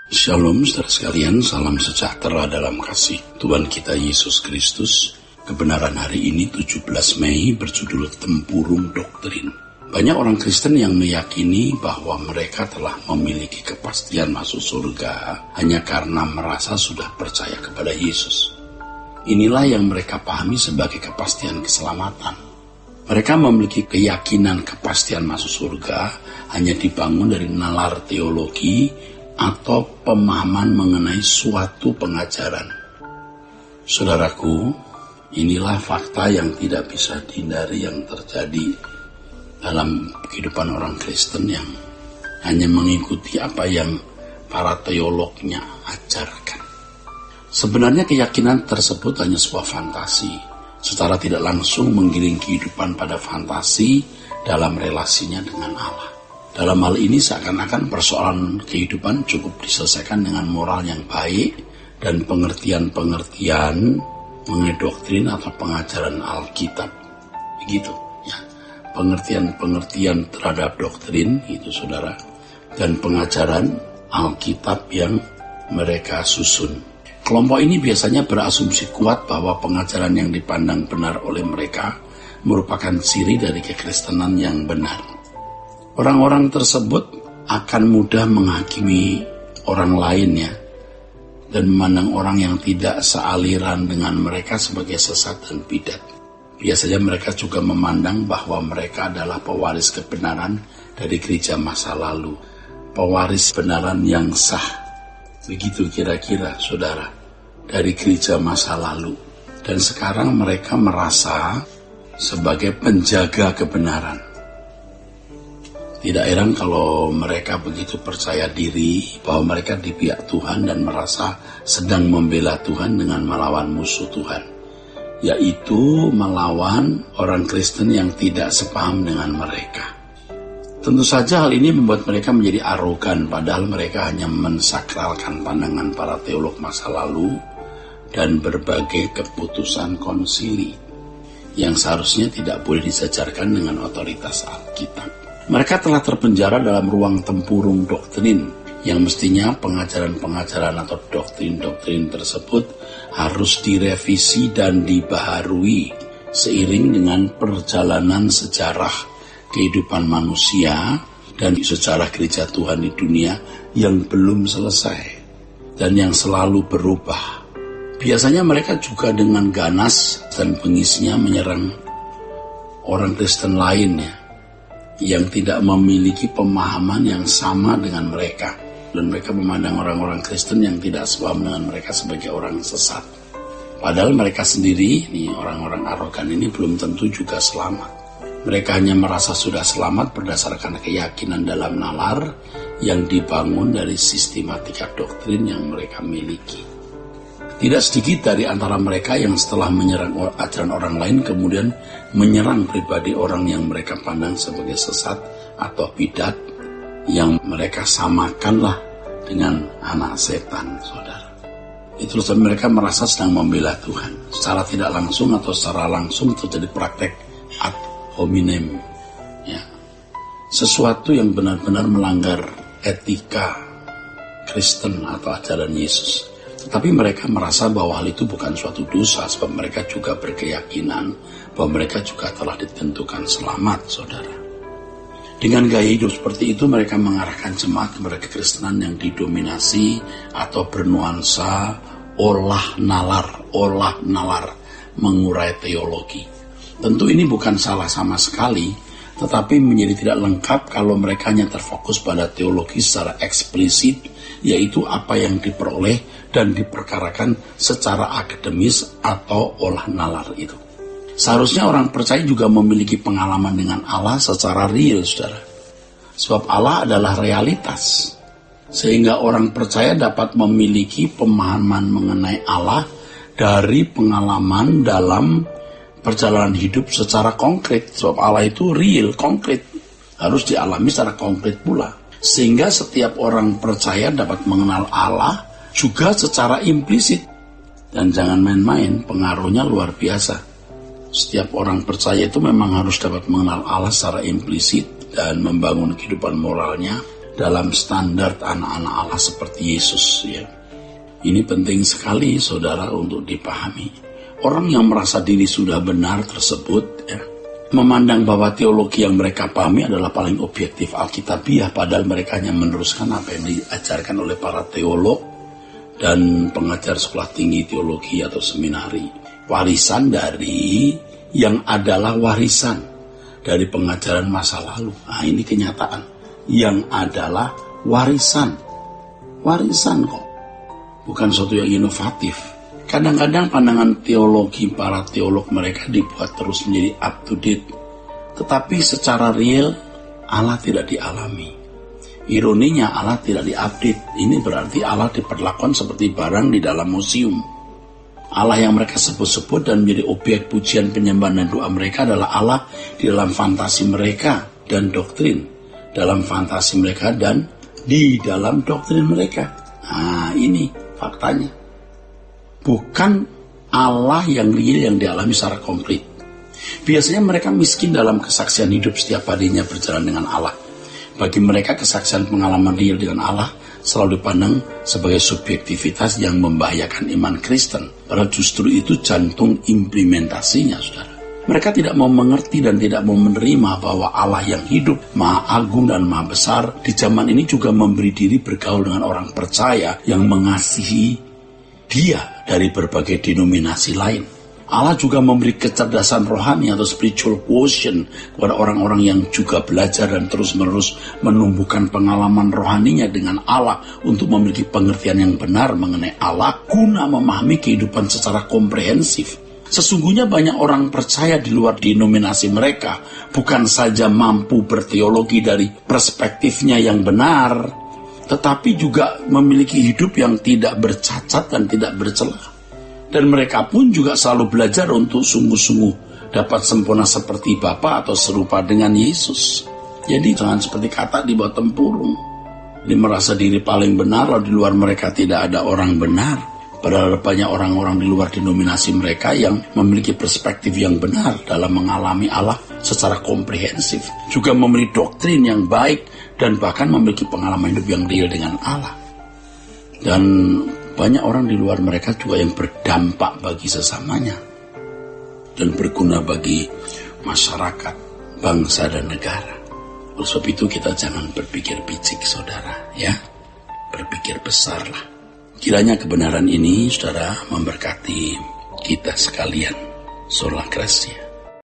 Shalom saudara sekalian, salam sejahtera dalam kasih Tuhan kita Yesus Kristus. Kebenaran hari ini 17 Mei berjudul Tempurung Doktrin. Banyak orang Kristen yang meyakini bahwa mereka telah memiliki kepastian masuk surga hanya karena merasa sudah percaya kepada Yesus. Inilah yang mereka pahami sebagai kepastian keselamatan. Mereka memiliki keyakinan kepastian masuk surga hanya dibangun dari nalar teologi atau pemahaman mengenai suatu pengajaran. Saudaraku, inilah fakta yang tidak bisa dihindari yang terjadi dalam kehidupan orang Kristen yang hanya mengikuti apa yang para teolognya ajarkan. Sebenarnya keyakinan tersebut hanya sebuah fantasi, secara tidak langsung menggiring kehidupan pada fantasi dalam relasinya dengan Allah. Dalam hal ini seakan-akan persoalan kehidupan cukup diselesaikan dengan moral yang baik dan pengertian-pengertian mengenai doktrin atau pengajaran Alkitab. Begitu ya. Pengertian-pengertian terhadap doktrin itu saudara, dan pengajaran Alkitab yang mereka susun. Kelompok ini biasanya berasumsi kuat bahwa pengajaran yang dipandang benar oleh mereka merupakan ciri dari kekristenan yang benar. Orang-orang tersebut akan mudah menghakimi orang lain ya, dan memandang orang yang tidak sealiran dengan mereka sebagai sesat dan bidat. Biasanya mereka juga memandang bahwa mereka adalah pewaris kebenaran dari gereja masa lalu, pewaris kebenaran yang sah. Begitu kira-kira saudara, dari gereja masa lalu. Dan sekarang mereka merasa sebagai penjaga kebenaran. Tidak heran kalau mereka begitu percaya diri bahwa mereka di pihak Tuhan dan merasa sedang membela Tuhan dengan melawan musuh Tuhan, yaitu melawan orang Kristen yang tidak sepaham dengan mereka. Tentu saja hal ini membuat mereka menjadi arogan, padahal mereka hanya mensakralkan pandangan para teolog masa lalu dan berbagai keputusan konsili yang seharusnya tidak boleh disejarkan dengan otoritas Alkitab. Mereka telah terpenjara dalam ruang tempurung doktrin yang mestinya pengajaran-pengajaran atau doktrin-doktrin tersebut harus direvisi dan dibaharui seiring dengan perjalanan sejarah kehidupan manusia dan sejarah gereja Tuhan di dunia yang belum selesai dan yang selalu berubah. Biasanya mereka juga dengan ganas dan bengisnya menyerang orang Kristen lainnya yang tidak memiliki pemahaman yang sama dengan mereka, dan mereka memandang orang-orang Kristen yang tidak sepaham dengan mereka sebagai orang sesat. Padahal mereka sendiri, orang-orang arogan ini belum tentu juga selamat. Mereka hanya merasa sudah selamat berdasarkan keyakinan dalam nalar yang dibangun dari sistematika doktrin yang mereka miliki. Tidak sedikit dari antara mereka yang setelah menyerang ajaran orang lain kemudian menyerang pribadi orang yang mereka pandang sebagai sesat atau bidat, yang mereka samakanlah dengan anak setan, saudara. Itu mereka merasa sedang membela Tuhan. Secara tidak langsung atau secara langsung terjadi praktek ad hominem, ya. Sesuatu yang benar-benar melanggar etika Kristen atau ajaran Yesus. Tetapi mereka merasa bahwa hal itu bukan suatu dosa, sebab mereka juga berkeyakinan bahwa mereka juga telah ditentukan selamat, saudara. Dengan gaya hidup seperti itu, mereka mengarahkan jemaat kepada kekristenan yang didominasi atau bernuansa olah nalar, mengurai teologi. Tentu ini bukan salah sama sekali, tetapi menjadi tidak lengkap kalau mereka hanya terfokus pada teologi secara eksplisit, yaitu apa yang diperoleh dan diperkarakan secara akademis atau olah nalar itu. Seharusnya orang percaya juga memiliki pengalaman dengan Allah secara real, saudara. Sebab Allah adalah realitas. Sehingga orang percaya dapat memiliki pemahaman mengenai Allah dari pengalaman dalam perjalanan hidup secara konkret. Sebab Allah itu real, konkret. Harus dialami secara konkret pula. Sehingga setiap orang percaya dapat mengenal Allah juga secara implisit. Dan jangan main-main, pengaruhnya luar biasa. Setiap orang percaya itu memang harus dapat mengenal Allah secara implisit dan membangun kehidupan moralnya dalam standar anak-anak Allah seperti Yesus, ya. Ini penting sekali, saudara, untuk dipahami. Orang yang merasa diri sudah benar tersebut, ya, memandang bahwa teologi yang mereka pahami adalah paling objektif alkitabiah, padahal mereka hanya meneruskan apa yang diajarkan oleh para teolog dan pengajar sekolah tinggi teologi atau seminari. Warisan dari yang adalah warisan dari pengajaran masa lalu. Nah, ini kenyataan. Yang adalah warisan. Warisan kok. Bukan sesuatu yang inovatif. Kadang-kadang pandangan teologi para teolog mereka dibuat terus menjadi up to date. Tetapi secara real Allah tidak dialami. Ironinya Allah tidak diupdate. Ini berarti Allah diperlakukan seperti barang di dalam museum. Allah yang mereka sebut-sebut dan menjadi objek pujian penyembahan dan doa mereka adalah Allah di dalam fantasi mereka dan doktrin. Dalam fantasi mereka dan di dalam doktrin mereka. Nah, ini faktanya. Bukan Allah yang real yang dialami secara komplit. Biasanya mereka miskin dalam kesaksian hidup setiap harinya berjalan dengan Allah. Bagi mereka kesaksian pengalaman real dengan Allah selalu dipandang sebagai subjektivitas yang membahayakan iman Kristen. Padahal justru itu jantung implementasinya, saudara. Mereka tidak mau mengerti dan tidak mau menerima bahwa Allah yang hidup, Maha Agung dan Maha Besar, di zaman ini juga memberi diri bergaul dengan orang percaya yang mengasihi Dia dari berbagai denominasi lain. Allah juga memberi kecerdasan rohani atau spiritual quotient kepada orang-orang yang juga belajar dan terus-menerus menumbuhkan pengalaman rohaninya dengan Allah untuk memiliki pengertian yang benar mengenai Allah guna memahami kehidupan secara komprehensif. Sesungguhnya banyak orang percaya di luar denominasi mereka bukan saja mampu berteologi dari perspektifnya yang benar, tetapi juga memiliki hidup yang tidak bercacat dan tidak bercelah. Dan mereka pun juga selalu belajar untuk sungguh-sungguh dapat sempurna seperti Bapa atau serupa dengan Yesus. Jadi jangan seperti kata di bawah tempurung. Ini merasa diri paling benar, lalu di luar mereka tidak ada orang benar. Padahal banyak orang-orang di luar denominasi mereka yang memiliki perspektif yang benar dalam mengalami Allah secara komprehensif. Juga memiliki doktrin yang baik dan bahkan memiliki pengalaman hidup yang real dengan Allah. Dan banyak orang di luar mereka juga yang berdampak bagi sesamanya dan berguna bagi masyarakat, bangsa, dan negara. Oleh sebab itu kita jangan berpikir picik, saudara, ya. Berpikir besarlah. Kiranya kebenaran ini, saudara, memberkati kita sekalian. Sola Gracia.